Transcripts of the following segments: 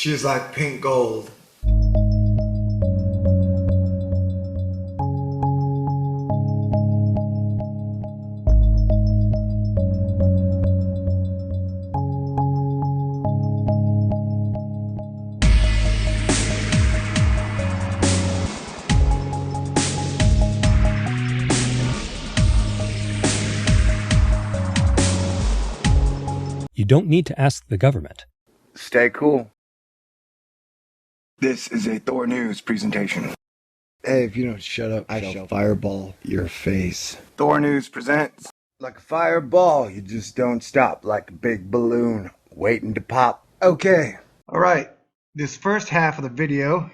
She's like pink gold. You don't need to ask the government. Stay cool. This is a THORnews presentation. Hey, if you don't shut up, I shall fireball your face. THORnews presents. Like a fireball, you just don't stop. Like a big balloon waiting to pop. Okay. Alright. This first half of the video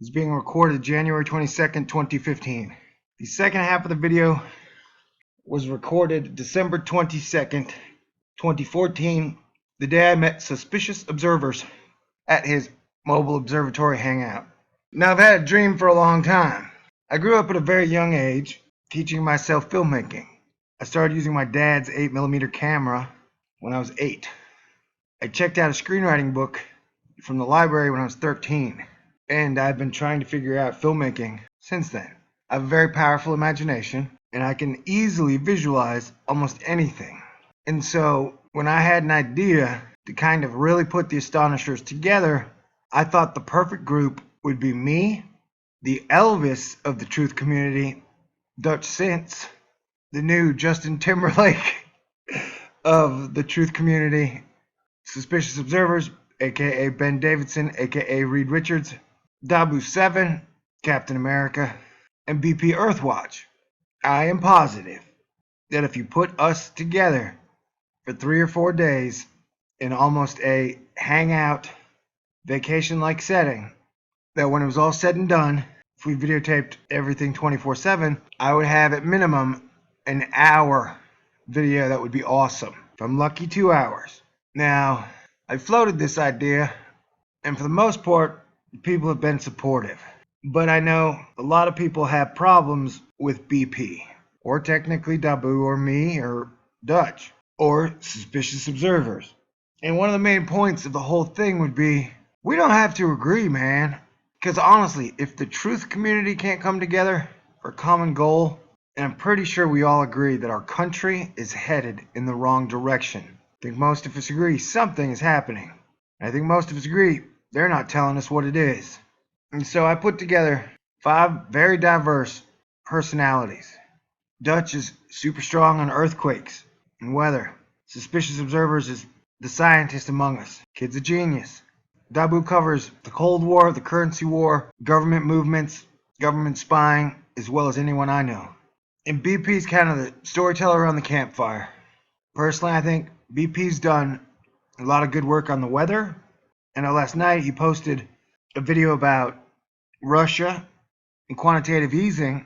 is being recorded January 22nd, 2015. The second half of the video was recorded December 22nd, 2014, the day I met Suspicious Observers at his mobile observatory hangout. Now, I've had a dream for a long time. I grew up at a very young age, teaching myself filmmaking. I started using my dad's 8mm camera when I was 8. I checked out a screenwriting book from the library when I was 13, and I've been trying to figure out filmmaking since then. I have a very powerful imagination, and I can easily visualize almost anything. And so, when I had an idea to kind of really put the Astonishers together, I thought the perfect group would be me, the Elvis of the truth community, DutchSinse, the new Justin Timberlake of the truth community, Suspicious Observers, aka Ben Davidson, aka Reed Richards, Dahboo7, Captain America, and Bpearthwatch. I am positive that if you put us together for 3 or 4 days in almost a hangout, vacation-like setting, that when it was all said and done, if we videotaped everything 24/7, I would have at minimum an hour video that would be awesome. If I'm lucky, 2 hours. Now, I floated this idea, and for the most part, people have been supportive. But I know a lot of people have problems with BP, or technically Dahboo, or me, or Dutch, or Suspicious Observers. And one of the main points of the whole thing would be, we don't have to agree, man. Because honestly, if the truth community can't come together for a common goal, and I'm pretty sure we all agree that our country is headed in the wrong direction. I think most of us agree something is happening. I think most of us agree they're not telling us what it is. And so I put together 5 very diverse personalities. Dutch is super strong on earthquakes and weather. Suspicious Observers is the scientist among us. Kid's a genius. Dahboo covers the Cold War, the currency war, government movements, government spying, as well as anyone I know. And BP's kind of the storyteller around the campfire. Personally, I think BP's done a lot of good work on the weather. And last night he posted a video about Russia and quantitative easing.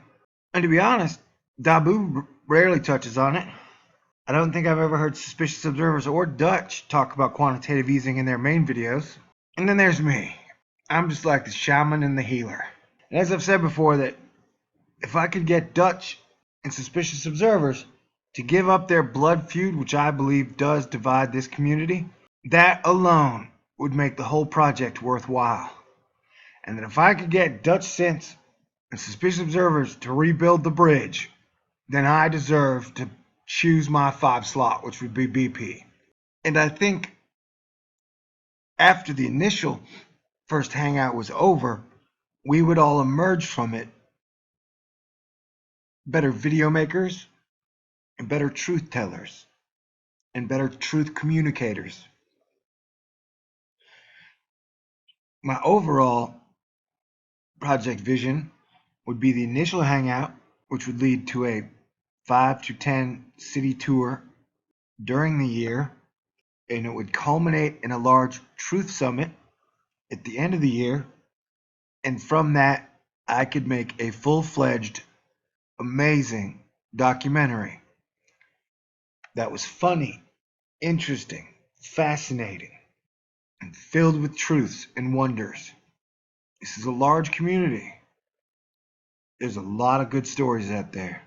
And to be honest, Dahboo rarely touches on it. I don't think I've ever heard Suspicious Observers or Dutch talk about quantitative easing in their main videos. And then there's me. I'm just like the shaman and the healer. And as I've said before, that if I could get Dutch and Suspicious Observers to give up their blood feud, which I believe does divide this community, that alone would make the whole project worthwhile. And that if I could get DutchSinse and Suspicious Observers to rebuild the bridge, then I deserve to choose my 5 slot, which would be BP. And I think after the initial first hangout was over, we would all emerge from it better video makers and better truth tellers and better truth communicators. My overall project vision would be the initial hangout, which would lead to a 5 to 10 city tour during the year, and it would culminate in a large truth summit at the end of the year. And from that, I could make a full-fledged, amazing documentary that was funny, interesting, fascinating, and filled with truths and wonders. This is a large community. There's a lot of good stories out there.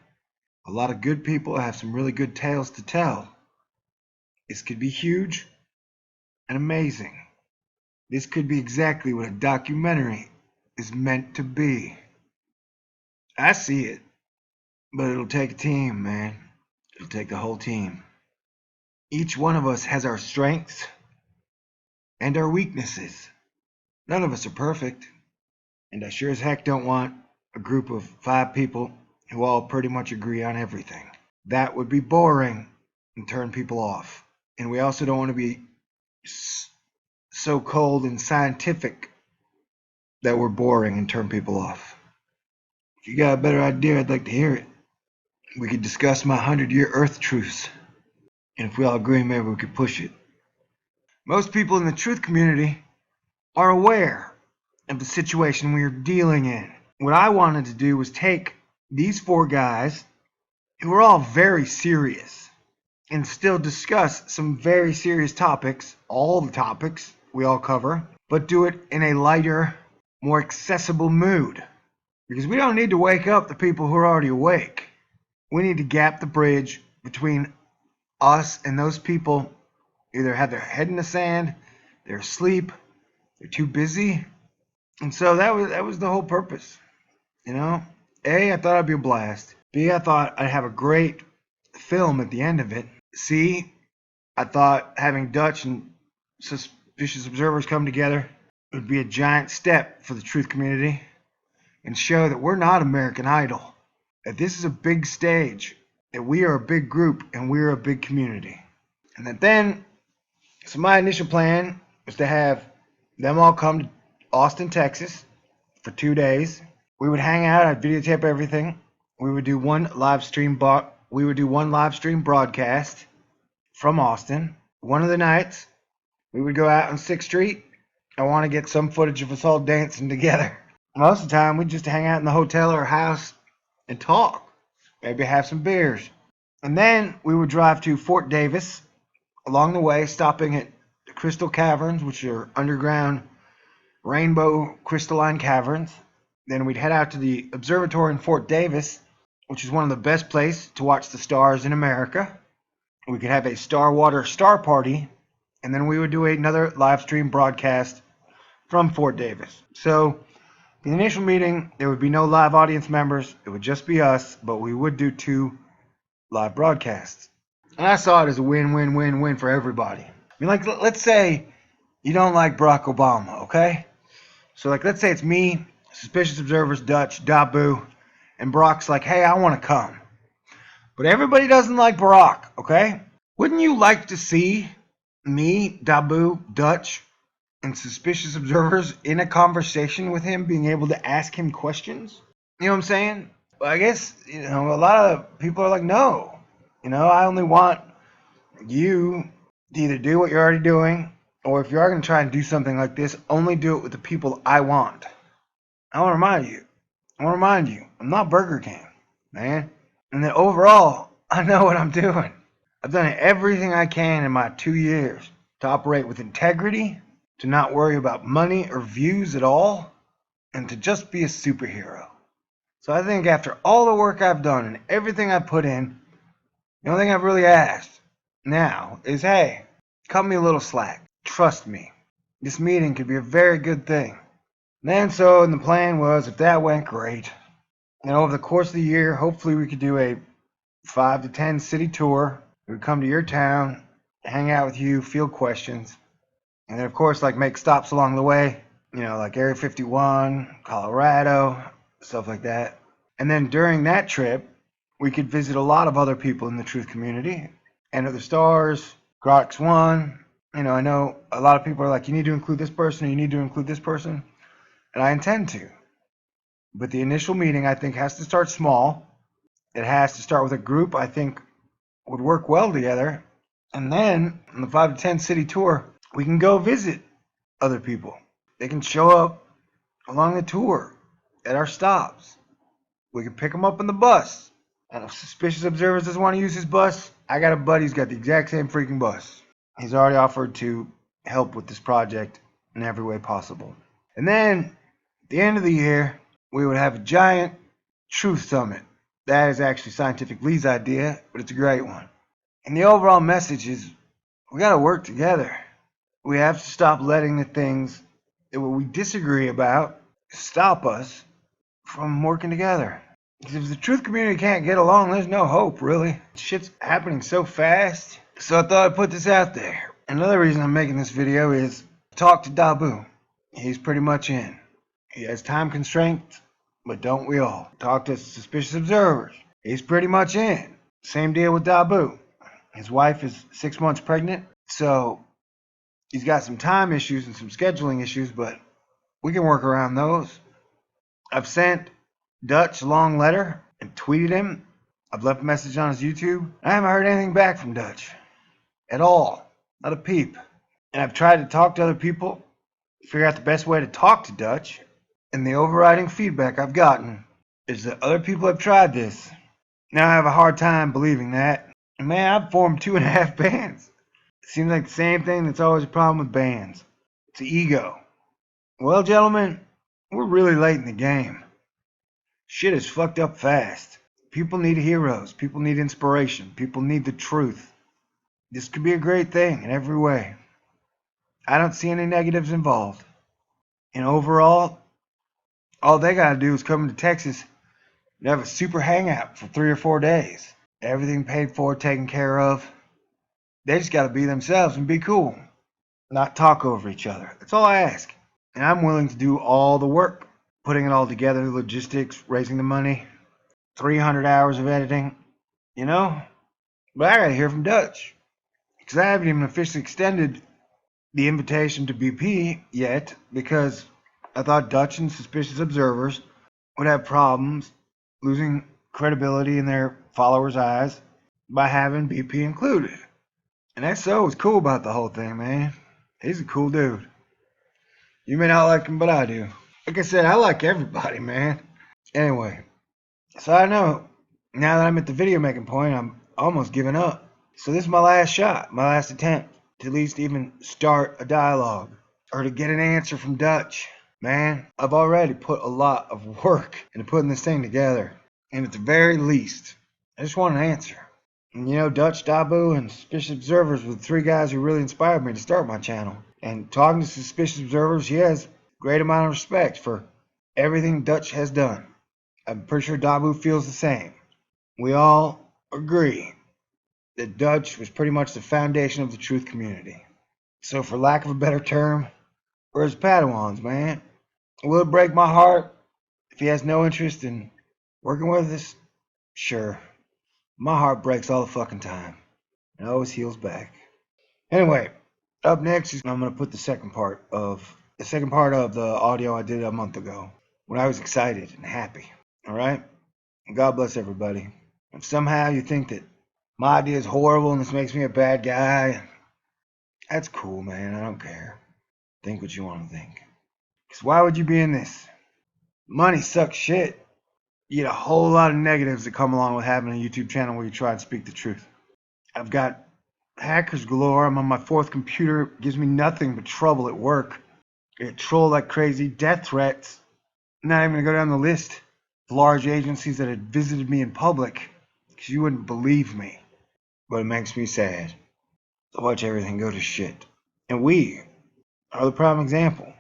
A lot of good people have some really good tales to tell. This could be huge and amazing. This could be exactly what a documentary is meant to be. I see it, but it'll take a team, man. It'll take the whole team. Each one of us has our strengths and our weaknesses. None of us are perfect, and I sure as heck don't want a group of 5 people who all pretty much agree on everything. That would be boring and turn people off. And we also don't want to be so cold and scientific that we're boring and turn people off. If you got a better idea, I'd like to hear it. We could discuss my 100-year Earth truce, and if we all agree, maybe we could push it. Most people in the truth community are aware of the situation we are dealing in. What I wanted to do was take these 4 guys, who are all very serious, and still discuss some very serious topics, all the topics we all cover, but do it in a lighter, more accessible mood. Because we don't need to wake up the people who are already awake. We need to gap the bridge between us and those people either have their head in the sand, they're asleep, they're too busy. And so that was the whole purpose. You know, A, I thought it'd be a blast. B, I thought I'd have a great film at the end of it. C, I thought having Dutch and Suspicious Observers come together would be a giant step for the truth community and show that we're not American Idol, that this is a big stage, that we are a big group and we're a big community. And that then, so my initial plan was to have them all come to Austin, Texas for 2 days. We would hang out, I'd videotape everything. We would do one live stream broadcast from Austin. One of the nights, we would go out on 6th Street. I want to get some footage of us all dancing together. Most of the time, we'd just hang out in the hotel or house and talk. Maybe have some beers. And then we would drive to Fort Davis. Along the way, stopping at the Crystal Caverns, which are underground rainbow crystalline caverns. Then we'd head out to the observatory in Fort Davis, which is one of the best places to watch the stars in America. We could have a Starwater star party, and then we would do another live stream broadcast from Fort Davis. So the initial meeting, there would be no live audience members. It would just be us, but we would do 2 live broadcasts. And I saw it as a win-win-win-win for everybody. I mean, like, let's say you don't like Barack Obama, okay? So, like, let's say it's me, Suspicious Observers, Dutch, Dahboo, and Barack's like, hey, I want to come. But everybody doesn't like Barack, okay? Wouldn't you like to see me, Dahboo, Dutch, and Suspicious Observers in a conversation with him, being able to ask him questions? You know what I'm saying? Well, I guess, you know, a lot of people are like, no. You know, I only want you to either do what you're already doing, or if you are going to try and do something like this, only do it with the people I want. I want to remind you, I'm not Burger King, man. And then overall, I know what I'm doing. I've done everything I can in my 2 years to operate with integrity, to not worry about money or views at all, and to just be a superhero. So I think after all the work I've done and everything I've put in, the only thing I've really asked now is, hey, cut me a little slack. Trust me. This meeting could be a very good thing. And the plan was, if that went great, and over the course of the year, hopefully we could do a 5 to 10 city tour. We would come to your town, hang out with you, field questions, and then of course, like, make stops along the way, you know, like Area 51, Colorado, stuff like that. And then during that trip, we could visit a lot of other people in the truth community. Enter the Stars, Grox One. You know, I know a lot of people are like, you need to include this person, or you need to include this person. And I intend to. But the initial meeting, I think, has to start small. It has to start with a group I think would work well together. And then, on the 5 to 10 city tour, we can go visit other people. They can show up along the tour at our stops. We can pick them up on the bus. And if Suspicious Observers doesn't want to use his bus, I got a buddy who's got the exact same freaking bus. He's already offered to help with this project in every way possible. And then, at the end of the year, we would have a giant truth summit. That is actually Scientific Lee's idea, but it's a great one. And the overall message is, we got to work together. We have to stop letting the things that we disagree about stop us from working together. Because if the truth community can't get along, there's no hope, really. Shit's happening so fast. So I thought I'd put this out there. Another reason I'm making this video is talk to Dahboo. He's pretty much in. He has time constraints, but don't we all? Talk to Suspicious Observers. He's pretty much in. Same deal with Dahboo. His wife is 6 months pregnant, so he's got some time issues and some scheduling issues, but we can work around those. I've sent Dutch a long letter and tweeted him. I've left a message on his YouTube. I haven't heard anything back from Dutch at all. Not a peep. And I've tried to talk to other people, figure out the best way to talk to Dutch. And the overriding feedback I've gotten is that other people have tried this. Now I have a hard time believing that. And man, I've formed 2.5 bands. It seems like the same thing that's always a problem with bands. It's the ego. Well, gentlemen, we're really late in the game. Shit is fucked up fast. People need heroes. People need inspiration. People need the truth. This could be a great thing in every way. I don't see any negatives involved. And overall, all they gotta do is come to Texas and have a super hangout for 3 or 4 days. Everything paid for, taken care of. They just gotta be themselves and be cool. Not talk over each other. That's all I ask. And I'm willing to do all the work. Putting it all together, logistics, raising the money, 300 hours of editing, you know? But I gotta hear from Dutch. Because I haven't even officially extended the invitation to BP yet, because I thought Dutch and Suspicious Observers would have problems losing credibility in their followers' eyes by having BP included. And XO was cool about the whole thing, man. He's a cool dude. You may not like him, but I do. Like I said, I like everybody, man. Anyway, so I know now that I'm at the video making point, I'm almost giving up. So this is my last shot, my last attempt to at least even start a dialogue or to get an answer from Dutch. Man, I've already put a lot of work into putting this thing together. And at the very least, I just want an answer. And you know, Dutch, Dahboo, and Suspicious Observers were the 3 guys who really inspired me to start my channel. And talking to Suspicious Observers, he has a great amount of respect for everything Dutch has done. I'm pretty sure Dahboo feels the same. We all agree that Dutch was pretty much the foundation of the truth community. So for lack of a better term, we're his Padawans, man. Will it break my heart if he has no interest in working with us? Sure. My heart breaks all the fucking time. It always heals back. Anyway, up next is I'm going to put the second part of the audio I did a month ago when I was excited and happy. All right? And God bless everybody. If somehow you think that my idea is horrible and this makes me a bad guy, that's cool, man. I don't care. Think what you want to think. Because why would you be in this? Money sucks shit. You get a whole lot of negatives that come along with having a YouTube channel where you try and speak the truth. I've got hackers galore. I'm on my 4th computer. It gives me nothing but trouble at work. I get trolled like crazy. Death threats. I'm not even going to go down the list of large agencies that had visited me in public because you wouldn't believe me. But it makes me sad to watch everything go to shit. And we are the prime example.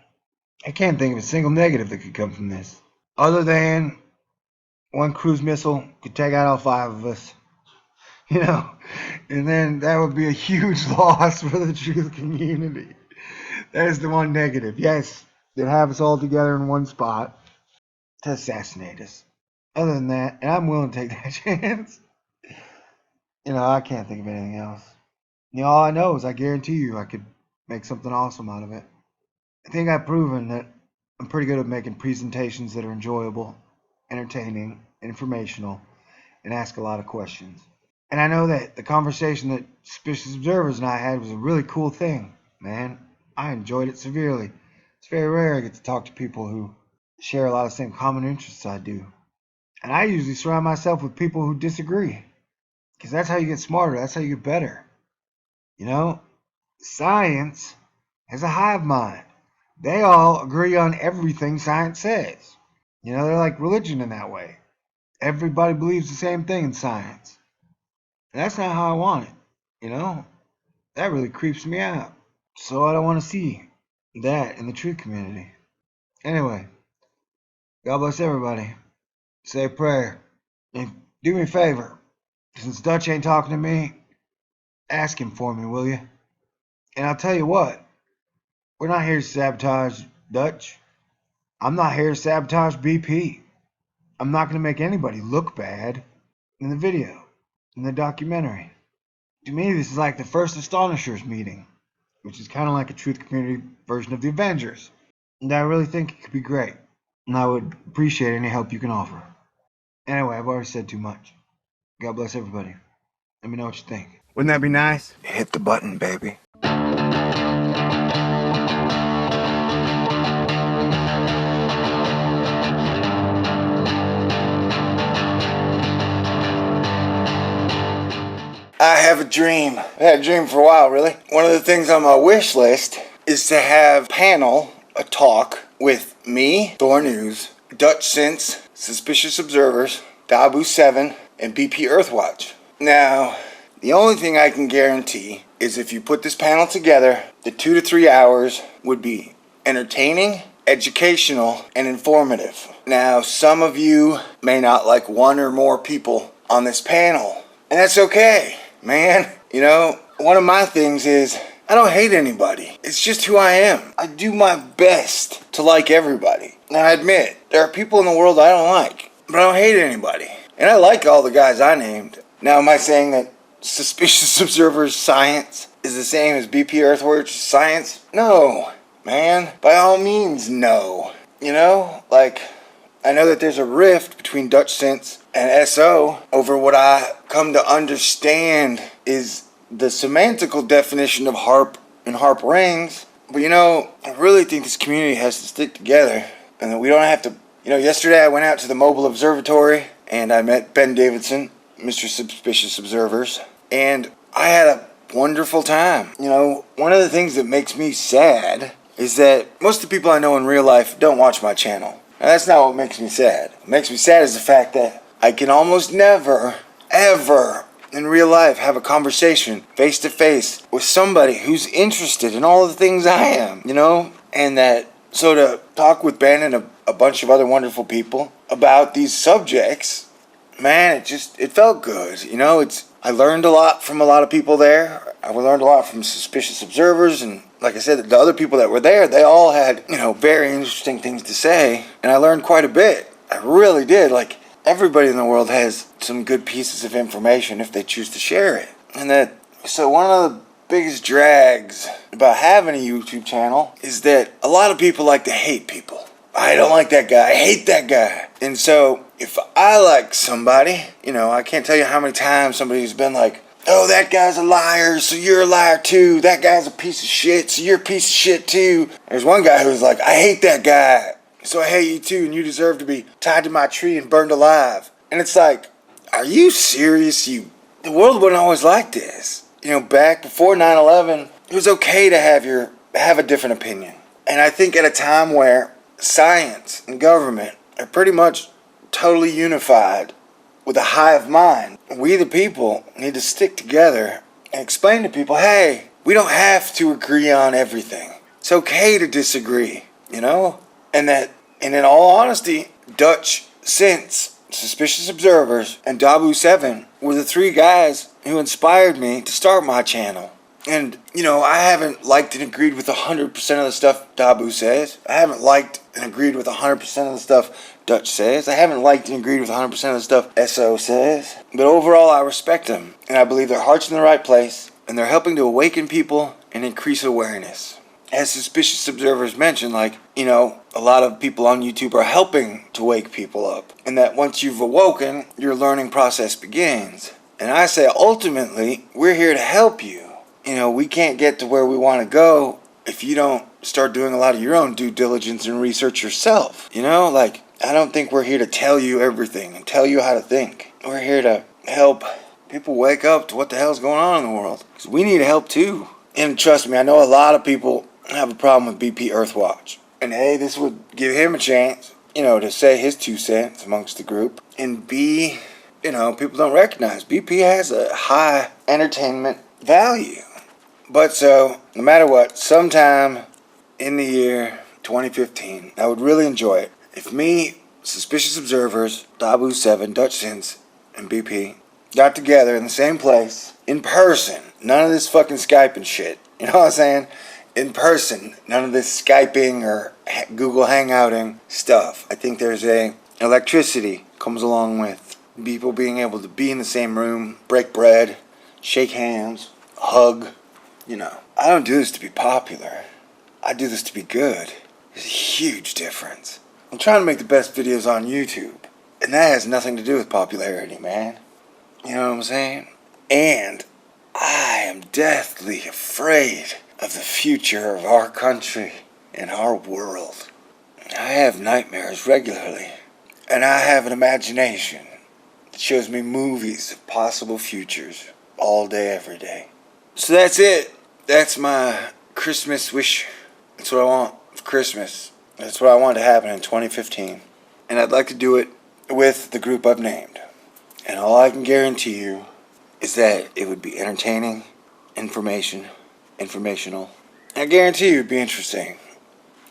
I can't think of a single negative that could come from this. Other than one cruise missile could take out all 5 of us. You know, and then that would be a huge loss for the truth community. That is the one negative. Yes, they'd have us all together in one spot to assassinate us. Other than that, and I'm willing to take that chance. You know, I can't think of anything else. You know, all I know is I guarantee you I could make something awesome out of it. I think I've proven that I'm pretty good at making presentations that are enjoyable, entertaining, informational, and ask a lot of questions. And I know that the conversation that Suspicious Observers and I had was a really cool thing, man. I enjoyed it severely. It's very rare I get to talk to people who share a lot of the same common interests I do. And I usually surround myself with people who disagree. Because that's how you get smarter. That's how you get better. You know, science has a hive mind. They all agree on everything science says. You know, they're like religion in that way. Everybody believes the same thing in science. And that's not how I want it. You know, that really creeps me out. So I don't want to see that in the truth community. Anyway, God bless everybody. Say a prayer. And do me a favor. Since Dutch ain't talking to me, ask him for me, will you? And I'll tell you what. We're not here to sabotage Dutch. I'm not here to sabotage BP. I'm not going to make anybody look bad in the video, in the documentary. To me, this is like the first Astonishers meeting, which is kind of like a truth community version of the Avengers. And I really think it could be great. And I would appreciate any help you can offer. Anyway, I've already said too much. God bless everybody. Let me know what you think. Wouldn't that be nice? Hit the button, baby. I have a dream. I've had a dream for a while, really. One of the things on my wish list is to have a talk with me, THORnews, DutchSinse Suspicious0bservers Dahboo7, and Bpearthwatch. Now, the only thing I can guarantee is if you put this panel together, the 2 to 3 hours would be entertaining, educational, and informative. Now, some of you may not like one or more people on this panel, and that's okay, man. You know, one of my things is I don't hate anybody. It's just who I am. I do my best to like everybody. Now, I admit, there are people in the world I don't like, but I don't hate anybody. And I like all the guys I named. Now, am I saying that Suspicious0bservers science is the same as Bpearthwatch science? No, man. By all means, no. You know, like, I know that there's a rift between DutchSinse and SO over what I come to understand is the semantical definition of harp and harp rings. But you know, I really think this community has to stick together and that we don't have to. You know, yesterday I went out to the mobile observatory and I met Ben Davidson, Mr. Suspicious0bservers, and I had a wonderful time. You know, one of the things that makes me sad is that most of the people I know in real life don't watch my channel. Now, that's not what makes me sad. What makes me sad is the fact that I can almost never, ever in real life have a conversation face to face with somebody who's interested in all the things I am, you know? And so to talk with Ben and a bunch of other wonderful people about these subjects, man, it felt good. You know, I learned a lot from a lot of people there. I learned a lot from Suspicious0bservers, and like I said, the other people that were there, they all had, you know, very interesting things to say, and I learned quite a bit. I really did. Like, everybody in the world has some good pieces of information if they choose to share it. So one of the biggest drags about having a YouTube channel is that a lot of people like to hate people. I don't like that guy. I hate that guy. And so if I like somebody, you know, I can't tell you how many times somebody's been like, oh, that guy's a liar, so you're a liar too. That guy's a piece of shit, so you're a piece of shit too. There's one guy who's like, I hate that guy, so I hate you too, and you deserve to be tied to my tree and burned alive. And it's like, are you serious? The world wasn't always like this. You know, back before 9/11, it was okay to have a different opinion. And I think at a time where science and government are pretty much totally unified with a hive mind, we the people need to stick together and explain to people, hey, we don't have to agree on everything. It's okay to disagree, you know? And in all honesty, DutchSinse, Suspicious0bservers, and Dahboo7 were the 3 guys who inspired me to start my channel. And, you know, I haven't liked and agreed with 100% of the stuff Dahboo says. I haven't liked and agreed with 100% of the stuff Dutch says. I haven't liked and agreed with 100% of the stuff SO says. But overall, I respect them. And I believe their heart's in the right place. And they're helping to awaken people and increase awareness. As Suspicious0bservers mentioned, like, you know, a lot of people on YouTube are helping to wake people up. And that once you've awoken, your learning process begins. And I say, ultimately, we're here to help you. You know, we can't get to where we want to go if you don't start doing a lot of your own due diligence and research yourself. You know, like, I don't think we're here to tell you everything and tell you how to think. We're here to help people wake up to what the hell's going on in the world. Because we need help too. And trust me, I know a lot of people have a problem with Bpearthwatch. And hey, this would give him a chance, you know, to say his 2 cents amongst the group. And B, you know, people don't recognize BP has a high entertainment value. But so, no matter what, sometime in the year 2015, I would really enjoy it if me, Suspicious Observers, Dahboo7, DutchSinse, and BP got together in the same place, in person. None of this fucking Skyping shit. You know what I'm saying? In person. None of this Skyping or Google Hangouting stuff. I think there's a electricity comes along with people being able to be in the same room, break bread, shake hands, hug. You know, I don't do this to be popular. I do this to be good. There's a huge difference. I'm trying to make the best videos on YouTube, and that has nothing to do with popularity, man. You know what I'm saying? And I am deathly afraid of the future of our country and our world. I have nightmares regularly, and I have an imagination that shows me movies of possible futures all day, every day. So that's it. That's my Christmas wish. That's what I want for Christmas. That's what I want to happen in 2015. And I'd like to do it with the group I've named. And all I can guarantee you is that it would be entertaining, informational. I guarantee you it'd be interesting.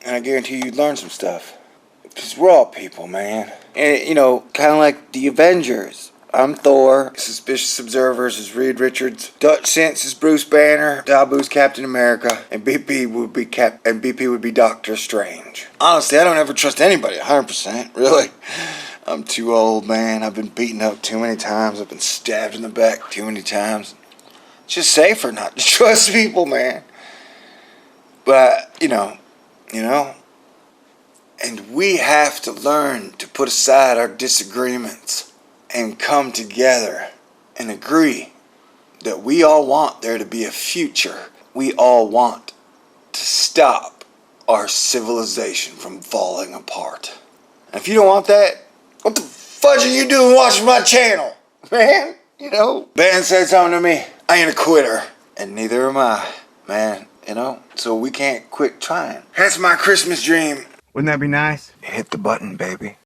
And I guarantee you'd learn some stuff. Because we're all people, man. And, you know, kind of like the Avengers. I'm Thor. Suspicious Observers is Reed Richards. DutchSinse is Bruce Banner. Dahboo's Captain America. And BP would be Doctor Strange. Honestly, I don't ever trust anybody 100%. Really. I'm too old, man. I've been beaten up too many times. I've been stabbed in the back too many times. It's just safer not to trust people, man. But, you know. And we have to learn to put aside our disagreements and come together and agree that we all want there to be a future. We all want to stop our civilization from falling apart. And if you don't want that, what the fudge are you doing watching my channel, man? You know? Ben said something to me. I ain't a quitter. And neither am I, man. You know? So we can't quit trying. That's my Christmas dream. Wouldn't that be nice? Hit the button, baby.